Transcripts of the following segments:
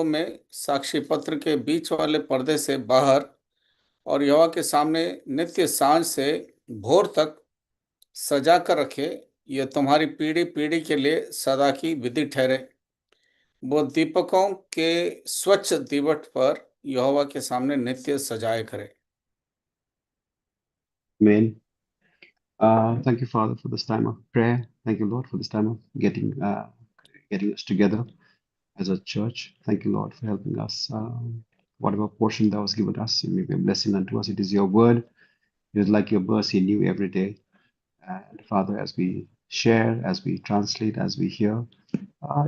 में साक्षी पत्र के बीच वाले पर्दे से बाहर और यहोवा के सामने नित्य सांझ से भोर तक सजा कर रखे। यह तुम्हारी पीढ़ी पीढ़ी के लिए सदा की विधि ठहरे। वो दीपकों के स्वच्छ दीवट पर यहोवा के सामने नित्य सजाए करे। Amen. Thank you, Father, for this time of prayer. Thank you, Lord, for this time of getting us together as a church. Thank you, Lord, for helping us. Whatever portion that was given us, it may be a blessing unto us. It is your word. It is like your mercy new every day. And Father, as we share, as we translate, as we hear,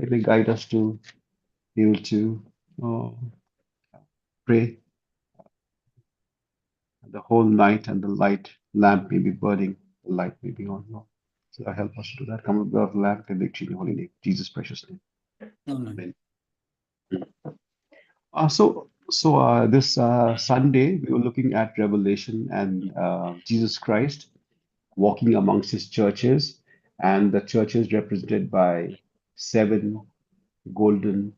it may guide us to be able to uh, pray the whole night, and the light lamp may be burning, the light may be on, Lord. So help us to do that. Come with the lamp and victory in your holy name, Jesus' precious name. Amen. Amen. This Sunday we were looking at Revelation and Jesus Christ walking amongst his churches, and the churches represented by 7 golden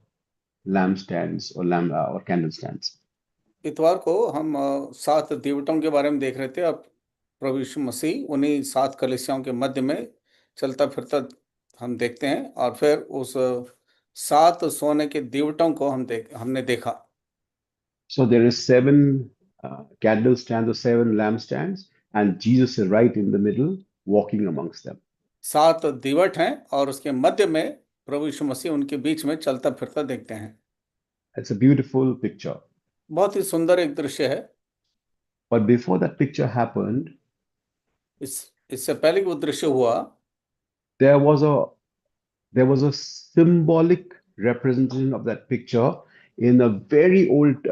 lampstands or candlestands. इतवार को हम 7 दीवटों के बारे में देख रहे थे। अब प्रभु यीशु मसीह उन्हीं 7 कलीसियाओं के मध्य में चलता फिरता हम देखते हैं, और फिर उस 7 सोने के दीवटों को हमने देखा। So there is 7 candlestands or 7 lampstands, and Jesus is right in the middle, walking amongst them. 7 दीवट हैं और उसके मध्य में प्रभु यीशु मसीह उनके बीच में चलता फिरता देखते हैं। It's a beautiful picture. बहुत ही सुंदर एक दृश्य है। But before that picture happened, इससे पहले कि वो दृश्य हुआ, there was a symbolic representation of that picture in a very old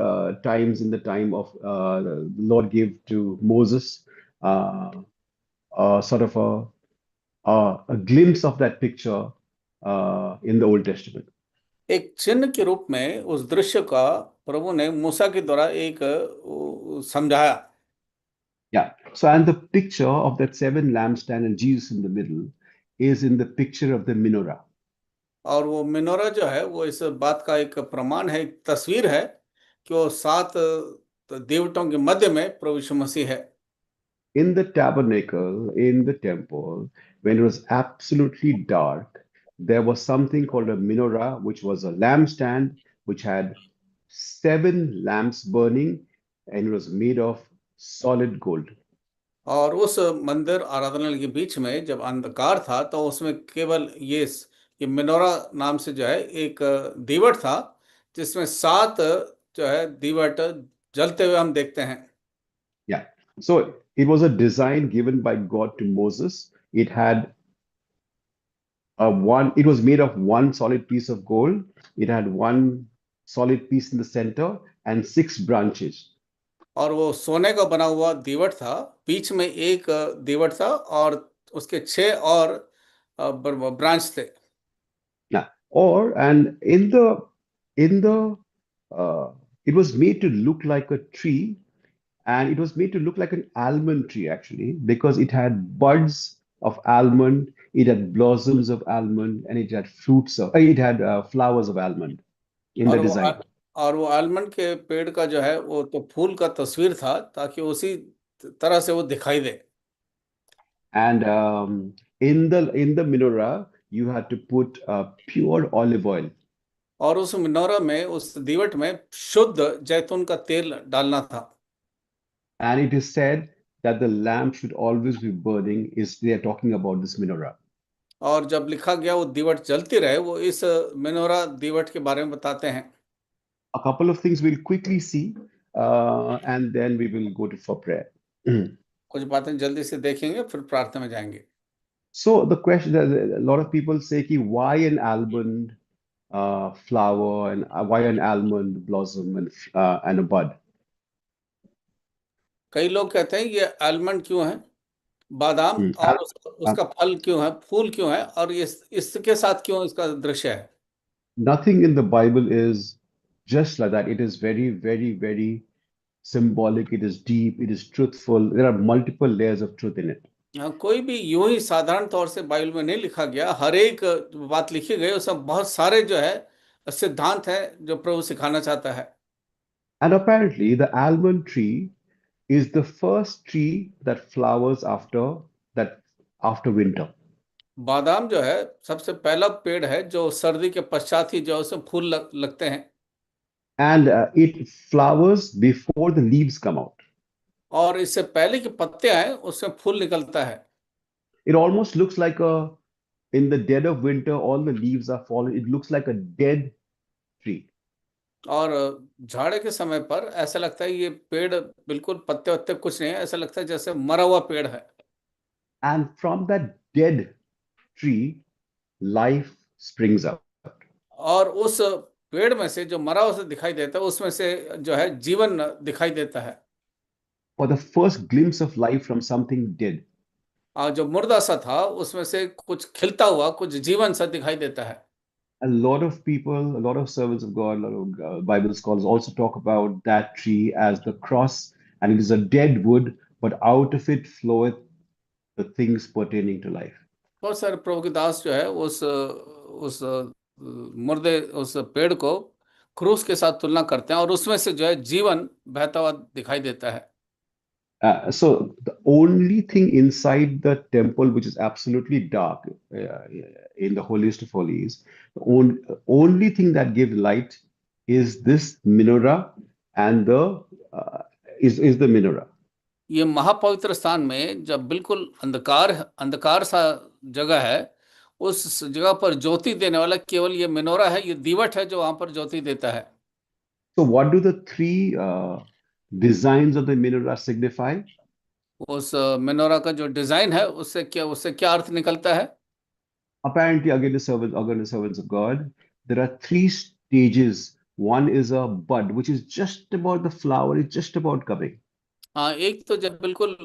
times, in the time of the Lord gave to Moses sort of a glimpse of that picture in the Old Testament. एक चिन्ह के रूप में उस दृश्य का प्रभु ने मूसा के द्वारा एक समझाया। Yeah. So, and the picture of that 7 lampstand and Jesus in the middle is in the picture of the menorah. और वो मेनोरा जो है वो इस बात का एक प्रमाण है, एक तस्वीर है कि वो 7 देवतों के मध्य में प्रभु यीशु मसीह है। In the tabernacle, in the temple, when it was absolutely dark, there was something called a menorah, which was a lampstand which had 7 lamps burning, and it was made of solid gold. और उस मंदिर आराधनालय के बीच में जब अंधकार था तो उसमें केवल ये मेनोरा नाम से जो है एक दीवट था, जिसमें 7 जो है दीवट जलते हुए हम देखते हैं। Yeah. So it was a design given by God to Moses. It had it was made of one solid piece of gold. It had one solid piece in the center and 6 branches. और वो सोने का बना हुआ दीवट था, बीच में एक दीवट था और उसके 6 और ब्रांच थे। Yeah. And in the it was made to look like a tree, and it was made to look like an almond tree actually, because it had buds of almond, it had blossoms of almond, and it had flowers of almond in the और वो design. और वो almond के पेड़ का जो है वो तो फूल का तस्वीर था, ताकि उसी तरह से वो दिखाई दे। And in the menorah, you had to put pure olive oil. और उस मिनोरा में, उस दीवट में शुद्ध जैतून का तेल डालना था। And it is said that the lamp should always be burning. They are talking about this menorah. और जब लिखा गया वो दीवट जलती रहे, वो इस मिनोरा दीवट के बारे में बताते हैं। A couple of things we'll quickly see, and then we will go for prayer. कुछ बातें जल्दी से देखेंगे, फिर प्रार्थना में जाएंगे। So the question that a lot of people say, why an almond flower, and why an almond blossom and a bud? कई लोग कहते हैं ये आलमंड क्यों है, बादाम, Hmm. और उसका फल क्यों है, फूल क्यों है, और ये इसके साथ क्यों इसका दृश्य है। Nothing in the Bible is just like that. It is very, very, very symbolic. It is deep. It is truthful. There are multiple layers of truth in it. हाँ, कोई भी यूं ही साधारण तौर से बाइबल में नहीं लिखा गया। हर एक बात लिखी गई उसमें बहुत सारे जो है सिद्धांत है जो प्रभु सिखाना चाहता है। And apparently, the almond tree is the first tree that flowers after winter. बादाम जो है सबसे पहला पेड़ है जो सर्दी के पश्चात ही जो है उसमें फूल लगते हैं। And it flowers before the leaves come out. और इससे पहले कि पत्ते आए उसमें फूल निकलता है। It almost looks like in the dead of winter, all the leaves are fallen. It looks like a dead tree. और झाड़े के समय पर ऐसा लगता है ये पेड़ बिल्कुल पत्ते वत्ते कुछ नहीं है, ऐसा लगता है जैसे मरा हुआ पेड़ है। And from that dead tree, life springs up. और उस पेड़ में से जो मरा हुआ से दिखाई देता है उसमें से जो है जीवन दिखाई देता है। For the first glimpse of life from something dead. और जो मुर्दा सा था उसमें से कुछ खिलता हुआ कुछ जीवन सा दिखाई देता है। A lot of people, a lot of servants of God, a lot of Bible scholars also talk about that tree as the cross, and it is a dead wood, but out of it floweth the things pertaining to life. बहुत सारे प्रभु के दास जो है उस मुर्दे उस पेड़ को क्रूस के साथ तुलना करते हैं और उसमें से जो है जीवन बहता हुआ दिखाई देता है। So the only thing inside the temple which is absolutely dark in the holiest of holies, the only thing that gives light is this menorah and the is the menorah. ये महापवित्र स्थान में जब बिल्कुल अंधकार अंधकार सा जगह है, उस जगह पर ज्योति देने वाला केवल ये मेनोरा है, ये दीवट है जो वहां पर ज्योति देता है। So what do the three designs of the menorah signify? उस मेनोरा का जो डिजाइन है उससे क्या अर्थ निकलता है? Apparently, again, the servants of God, there are three stages. One is a bud, which is just about the flower, it's just about coming. हाँ, एक तो जब बिल्कुल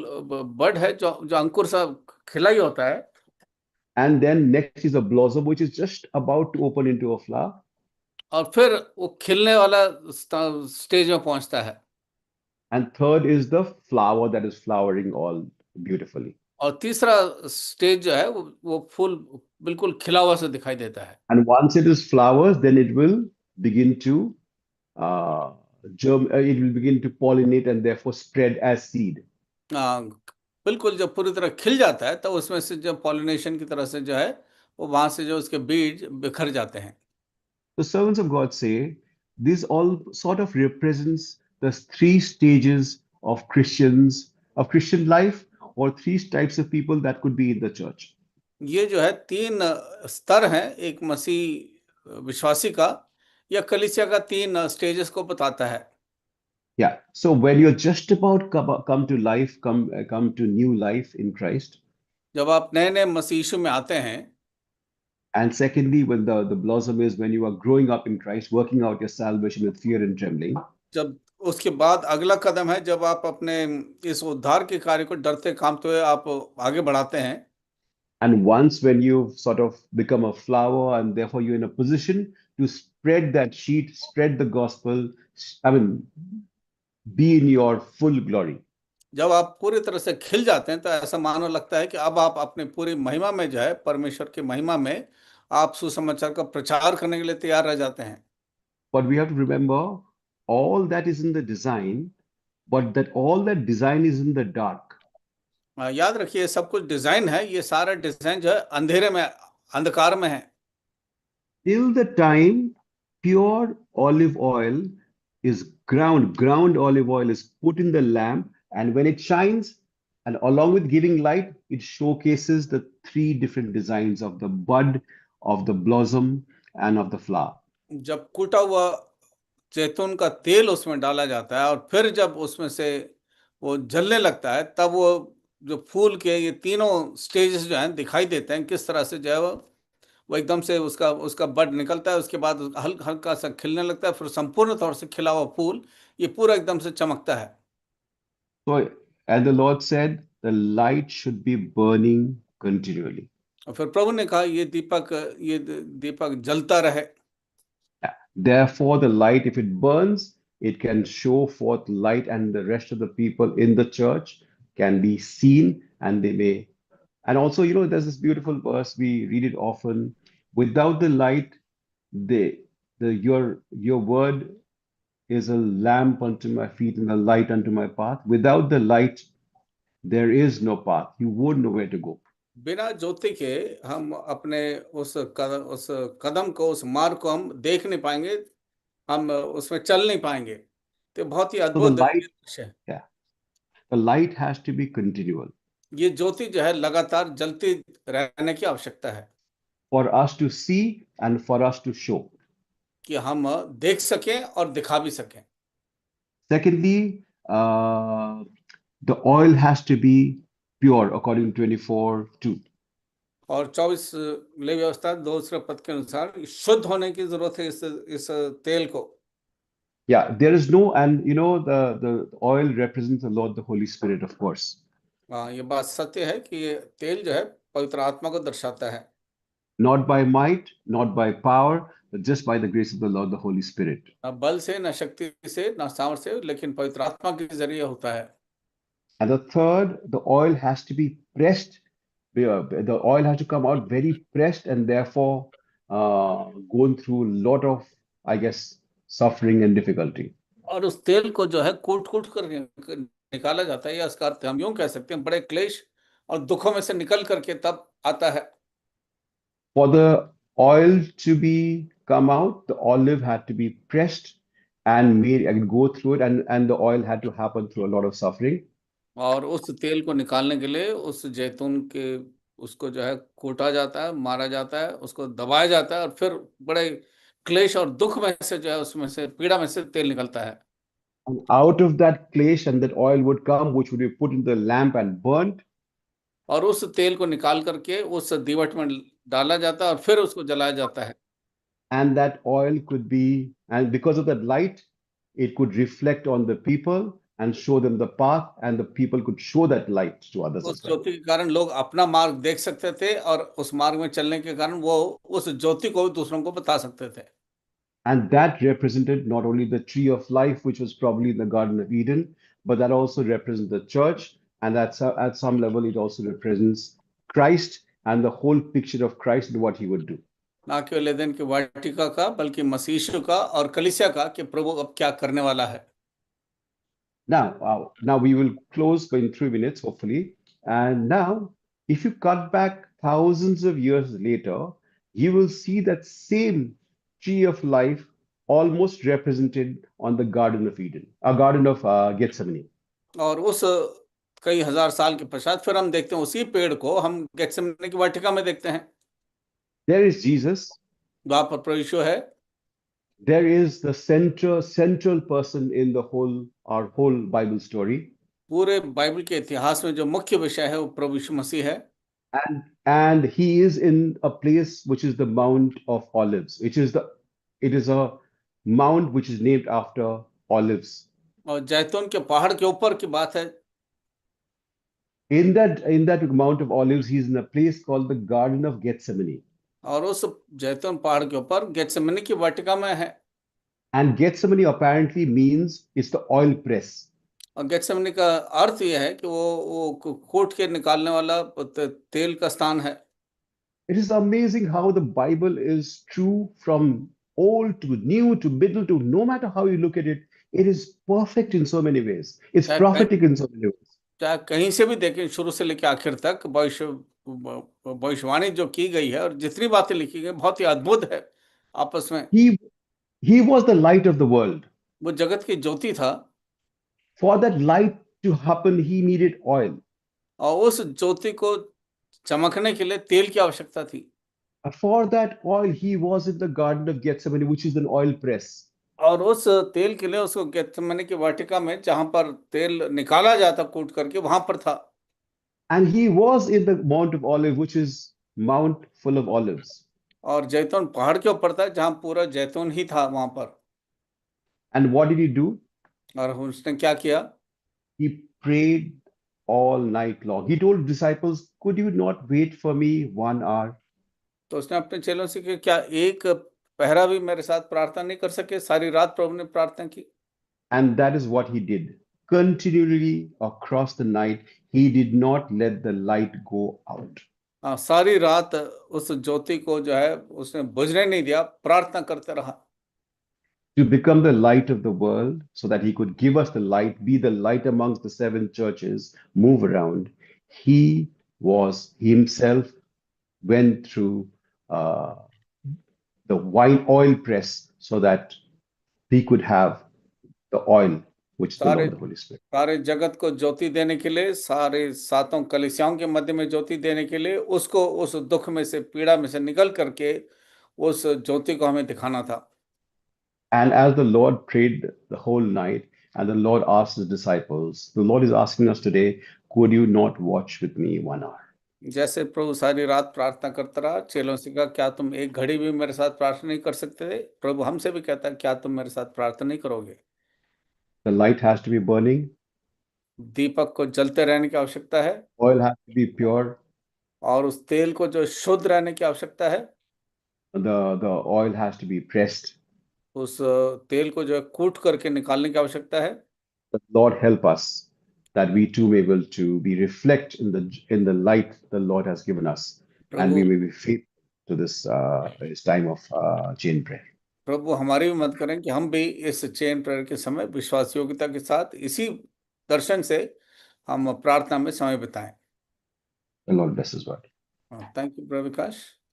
बड है जो जो अंकुर सा खिला ही होता है। And then next is a blossom, which is just about to open into a flower. और फिर वो खिलने वाला स्टेज में पहुंचता है। And third is the flower that is flowering all beautifully. और तीसरा स्टेज जो है वो फूल बिल्कुल खिला हुआ से दिखाई देता है। And once it is flowers, then it will begin to it will begin to pollinate and therefore spread as seed. हाँ, बिल्कुल जब पूरी तरह खिल जाता है तो उसमें से जब पॉलिनेशन की तरह से जो है वो वहां से जो उसके बीज बिखर जाते हैं। The servants of God say this all sort of represents the three stages of of Christian life, or three types of people that could be in the church. ये जो है तीन स्तर हैं एक मसीह विश्वासी का, या कलीसिया का तीन स्टेजेस को बताता है। Yeah. So when you're just about come to life, come to new life in Christ, जब आप नए नए मसीह यीशु में आते हैं, and secondly, when the blossom is when you are growing up in Christ, working out your salvation with fear and trembling. जब उसके बाद अगला कदम है जब आप अपने इस उद्धार के कार्य को डरते कांपते हुए आप आगे बढ़ाते हैं। And once when you've sort of become a flower and therefore you're in a position to spread that sheet, spread the gospel, I mean, be in your full glory. जब आप पूरी तरह से खिल जाते हैं तो ऐसा मानो लगता है कि अब आप अपनी पूरी महिमा में जो है परमेश्वर की महिमा में आप सुसमाचार का प्रचार करने के लिए तैयार रह जाते हैं। But we have to remember all that is in the design, but that all that design is in the dark. याद रखिए सब कुछ डिजाइन है, ये सारा डिजाइन जो है अंधेरे में अंधकार में है। Till the time pure olive oil is ground olive oil is put in the lamp, and when it shines, and along with giving light, it showcases the three different designs of the bud, of the blossom, and of the flower. जब कूटा हुआ जैतून का तेल उसमें डाला जाता है और फिर जब उसमें से वो जलने लगता है तब वो जो फूल के ये तीनों स्टेजेस जो हैं दिखाई देते हैं किस तरह से जो है वो एकदम से उसका उसका बड निकलता है, उसके बाद हल्का हल्का सा खिलने लगता है, फिर संपूर्ण तौर से खिला हुआ फूल ये पूरा एकदम से चमकता है। So, and the Lord said, the light should be burning continually. और फिर प्रभु ने कहा ये दीपक जलता रहे। Therefore, the light, if it burns, it can show forth light, and the rest of the people in the church can be seen, and they may. And also, there's this beautiful verse, we read it often. Without the light, they your word is a lamp unto my feet and a light unto my path. Without the light, there is no path. You won't know where to go. बिना ज्योति के हम अपने उस कदम को, उस मार्ग को हम देख नहीं पाएंगे, हम उसमें चल नहीं पाएंगे। तो बहुत ही So the अद्भुत light, ये दृश्य है। yeah, the light has to be continual ये ज्योति जो है लगातार जलती रहने की आवश्यकता है for us to see and for us to show. कि हम देख सकें और दिखा भी सकें। Secondly, the oil has to be pure according to 24:2. और 24 ले व्यवस्था दूसरे पद के अनुसार शुद्ध होने की जरूरत है इस तेल को। Yeah, there is no, and the oil represents the Lord, the Holy Spirit, of course. ये बात सत्य है कि ये तेल जो है पवित्र आत्मा को दर्शाता है। Not by might, not by power, but just by the grace of the Lord, the Holy Spirit. ना बल से, ना शक्ति से, ना सामर्थ्य से, लेकिन पवित्र आत्मा के जरिए होता है। And the third, the oil has to be pressed. The oil has to come out very pressed and therefore going through a lot of, I guess, suffering and difficulty. और उस तेल को जो है कूट कूट कर निकाला जाता है, या इसका अर्थ हम यूं कह सकते हैं बड़े क्लेश और दुखों में से निकल करके तब आता है। For the oil to be come out, the olive had to be pressed and made and go through it, and the oil had to happen through a lot of suffering. और उस तेल को निकालने के लिए उस जैतून के उसको जो है कूटा जाता है, मारा जाता है, उसको दबाया जाता है, और फिर बड़े क्लेश और दुख में से जो है उसमें से पीड़ा में से तेल निकलता है। And out of that clay and that oil would come, which would be put in the lamp and burnt. और उस तेल को निकाल करके उस दीवट में डाला जाता है और फिर उसको जलाया जाता है। And that oil could be, and because of that light, it could reflect on the people and show them the path, and the people could show that light to others उस as well. ज्योति के कारण लोग अपना मार्ग देख सकते थे, और उस मार्ग में चलने के कारण वो उस ज्योति को भी दूसरों को बता सकते थे। And that represented not only the tree of life, which was probably in the Garden of Eden, but that also represents the church. And that's at some level, it also represents Christ and the whole picture of Christ and what he would do. ना केवल एदेन की वाटिका का, बल्कि मसीह यीशु का और कलीसिया का, कि प्रभु अब क्या करने वाला है। Now we will close in 3 minutes, hopefully. And now, if you cut back thousands of years later, you will see that same tree of life almost represented on the Garden of Eden, a Garden of Gethsemane. और उस कई हजार साल के पश्चात फिर हम देखते हैं उसी पेड़ को हम गेत्सेमनी की वाटिका में देखते हैं। There is Jesus. वहां पर प्रभु यीशु है। There is the central person in our whole Bible story. पूरे बाइबल के इतिहास में जो मुख्य विषय है वो प्रभु यीशु मसीह है। And he is in a place which is the Mount of Olives, it is a mount which is named after olives. और जैतून के पहाड़ के ऊपर की बात है। In that Mount of Olives, he's in a place called the Garden of Gethsemane. और उस जैतून पहाड़ के ऊपर गेत्सेमनी की वाटिका में है। And Gethsemane apparently means it's the oil press. और गेत्सेमनी का अर्थ यह है कि वो कूट के निकालने वाला तेल का स्थान है। It is amazing how the Bible is true from old to new to middle to, no matter how you look at it, it is perfect in so many ways. It's prophetic in so many ways. चाहे कहीं से भी देखें, शुरू से लेकर आखिर तक भविष्यवाणी जो की गई है और जितनी बातें लिखी गई बहुत ही अद्भुत है आपस में। He was the light of the world. वो जगत की ज्योति था। For that light to happen, he needed oil. और उस ज्योति को चमकने के लिए तेल की आवश्यकता थी। For that oil, he was in the Garden of Gethsemane, which is an oil press. और उस तेल के लिए उसको गेत्सेमनी की वाटिका में, जहां पर तेल निकाला जाता कूट करके, वहां पर था। And he was in the Mount of Olive, which is mount full of olives. और जैतून पहाड़ के ऊपर था, जहां पूरा जैतून ही था वहां पर। And what did he do? और उसने क्या किया? He prayed all night long. He told disciples, could you not wait for me 1 hour? तो उसने अपने चेलों से कि क्या एक पहरा भी मेरे साथ प्रार्थना नहीं कर सके? सारी रात प्रभु ने प्रार्थना की। And that is what he did. Continually across the night, he did not let the light go out. सारी रात उस ज्योति को जो है उसने बुझने नहीं दिया, प्रार्थना करते रहा। to become the light of the world so that he could give us the light, be the light amongst the seven churches, move around. He himself went through uh, the wine oil press so that we could have the oil, which is the सारे Lord, the Holy Spirit. सारे जगत को ज्योति देने के लिए, सारे सातों कलीसियाओं के मध्य में ज्योति देने के लिए, उसको उस दुख में से, पीड़ा में से निकल करके उस ज्योति को हमें दिखाना था। And as the Lord prayed the whole night, and the Lord asked his disciples, the Lord is asking us today, could you not watch with me 1 hour? जैसे प्रभु सारी रात प्रार्थना करता रहा, चेलों से कहा, क्या तुम एक घड़ी भी मेरे साथ प्रार्थना नहीं कर सकते थे? प्रभु हमसे भी कहता है, क्या तुम मेरे साथ प्रार्थना नहीं करोगे? The light has to be burning, दीपक को जलते रहने की आवश्यकता है, oil has to be pure, और उस तेल को जो शुद्ध रहने की आवश्यकता है, the oil has to be pressed. उस तेल को जो है कूट करके निकालने की आवश्यकता है। But Lord help us that we too may be able to be reflect in the light the Lord has given us, and Prabhu we may be faithful to this time of chain prayer. प्रभु हमारी भी मदद करें कि हम भी इस chain prayer के समय विश्वास योग्यता के साथ इसी दर्शन से हम प्रार्थना में समय बिताएं। The Lord bless His word. Thank you Prabhu Vikas.